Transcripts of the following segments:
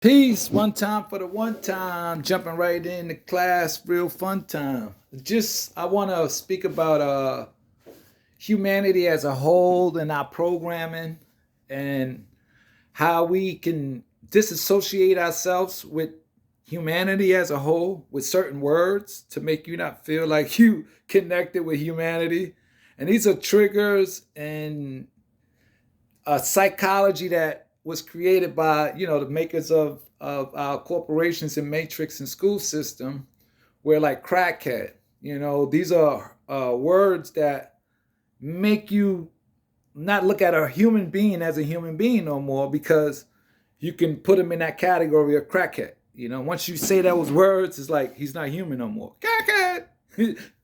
Peace. One time for the one time. Jumping right into class. Real fun time. I want to speak about humanity as a whole and our programming and how we can disassociate ourselves with humanity as a whole with certain words to make you not feel like you connected with humanity. And these are triggers and a psychology that was created by the makers of our corporations and matrix and school system, where like crackhead, these are words that make you not look at a human being as a human being no more, because you can put him in that category of crackhead. Once you say those words, it's like he's not human no more. Crackhead.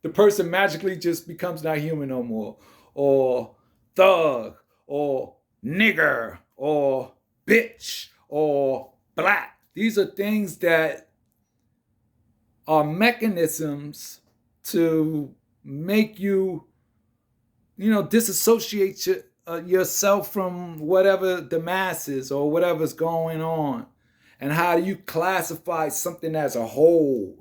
The person magically just becomes not human no more, or thug, or nigger, or bitch, or black. These are things that are mechanisms to make you, disassociate yourself from whatever the masses or whatever's going on. And how do you classify something as a whole?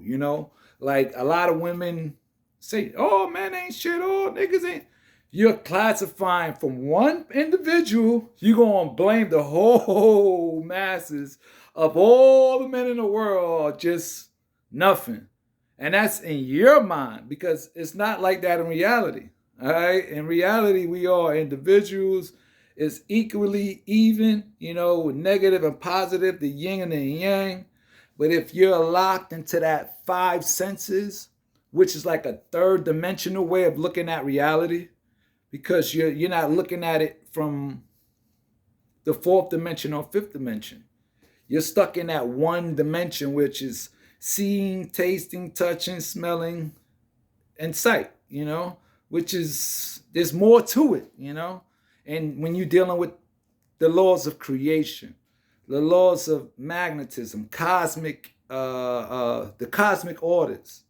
Like a lot of women say, "Oh, man ain't shit. Oh, niggas ain't." You're classifying from one individual. You're going to blame the whole masses of all the men in the world are just nothing. And that's in your mind, because it's not like that in reality. All right. In reality, we are individuals. It's equally even, with negative and positive, the yin and the yang. But if you're locked into that five senses, which is like a third dimensional way of looking at reality, because you're not looking at it from the fourth dimension or fifth dimension. You're stuck in that one dimension, which is seeing, tasting, touching, smelling, and sight, which is, there's more to it, And when you're dealing with the laws of creation, the laws of magnetism, the cosmic orders,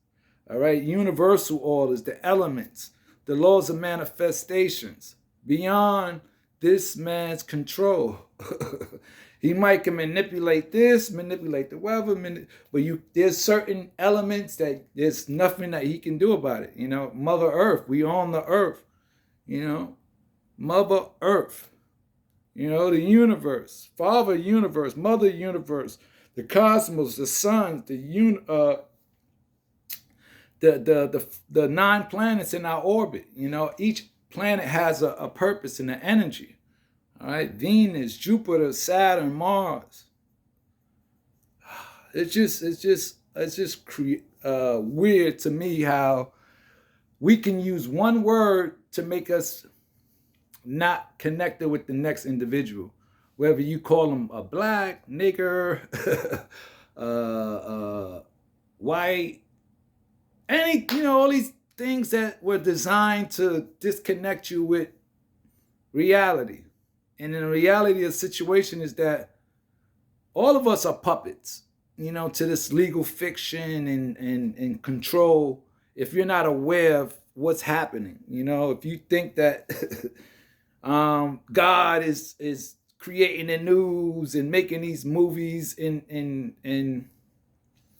all right, universal orders, the elements, the laws of manifestations, beyond this man's control. He might can manipulate this, manipulate the weather, but there's certain elements that there's nothing that he can do about it. Mother Earth, we own the Earth. Mother Earth. The universe, Father Universe, Mother Universe, the cosmos, the sun, the 9 planets in our orbit. Each planet has a purpose and an energy. All right, Venus, Jupiter, Saturn, Mars. It's just weird to me how we can use one word to make us not connected with the next individual, whether you call them a black, nigger, white, all these things that were designed to disconnect you with reality. And in the reality of the situation is that all of us are puppets, to this legal fiction and control. If you're not aware of what's happening, if you think that God is creating the news and making these movies, and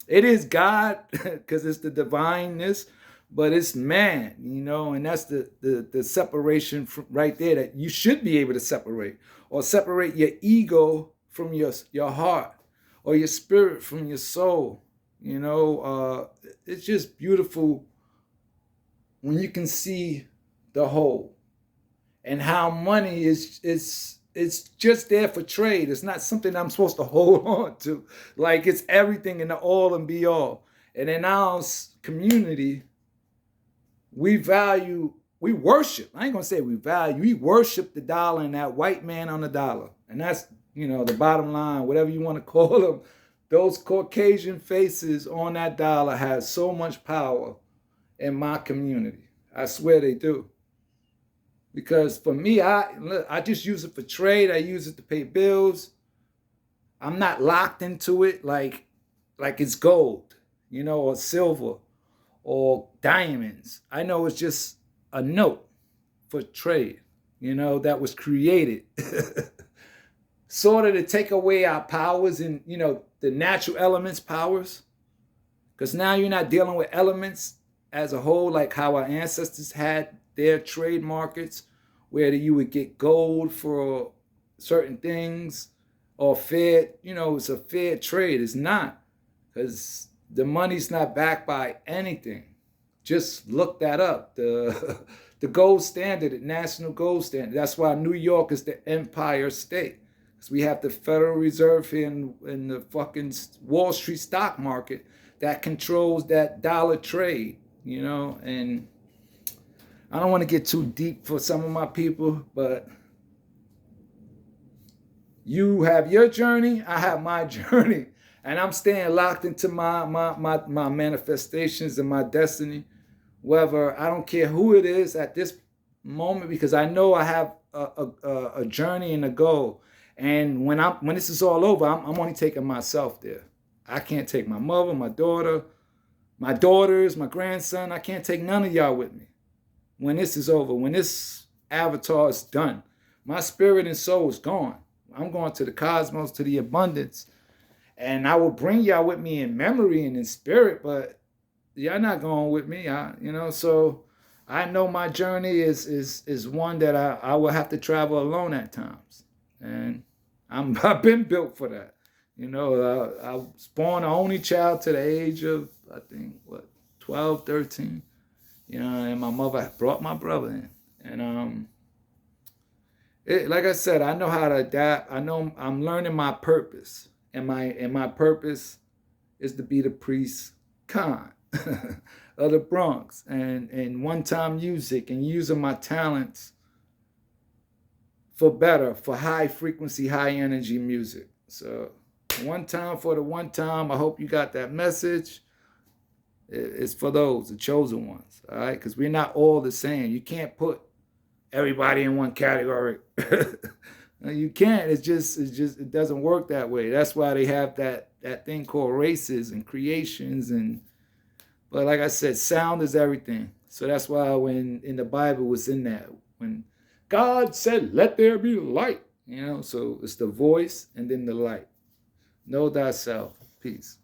it is God because it's the divineness, but it's man, and that's the separation right there, that you should be able to separate, or separate your ego from your heart, or your spirit from your soul. It's just beautiful when you can see the whole, and how money is it's just there for trade. It's not something I'm supposed to hold on to. Like, it's everything in the all and be all. And in our community, we worship. I ain't gonna say we worship the dollar and that white man on the dollar. And that's, the bottom line, whatever you want to call them. Those Caucasian faces on that dollar has so much power in my community. I swear they do. Because for me, I just use it for trade. I use it to pay bills. I'm not locked into it like it's gold, or silver, or diamonds. I know it's just a note for trade, that was created sort of to take away our powers and, the natural elements powers. Because now you're not dealing with elements as a whole, like how our ancestors had their trade markets, where you would get gold for certain things, or fair, it's a fair trade. It's not, because the money's not backed by anything. Just look that up. The the gold standard, the national gold standard. That's why New York is the empire state. Because we have the Federal Reserve here in the fucking Wall Street stock market that controls that dollar trade, and I don't want to get too deep for some of my people, but you have your journey, I have my journey, and I'm staying locked into my manifestations and my destiny, whether, I don't care who it is at this moment, because I know I have a journey and a goal, and when this is all over, I'm only taking myself there. I can't take my mother, my daughter, my daughters, my grandson. I can't take none of y'all with me. When this is over, when this avatar is done, my spirit and soul is gone. I'm going to the cosmos, to the abundance. And I will bring y'all with me in memory and in spirit, but y'all not going with me. So I know my journey is one that I will have to travel alone at times. And I've been built for that. I was born an only child to the age of, I think, 12, 13. And my mother brought my brother in. And like I said, I know how to adapt. I know I'm learning my purpose. And my purpose is to be the priest Khan of the Bronx. And one-time music, and using my talents for better, for high frequency, high energy music. So one time for the one time. I hope you got that message. It's for those, the chosen ones, all right? Because we're not all the same. You can't put everybody in one category. You can't. It it doesn't work that way. That's why they have that thing called races and creations. But like I said, sound is everything. So that's why when in the Bible was in that, when God said, "Let there be light," so it's the voice and then the light. Know thyself. Peace.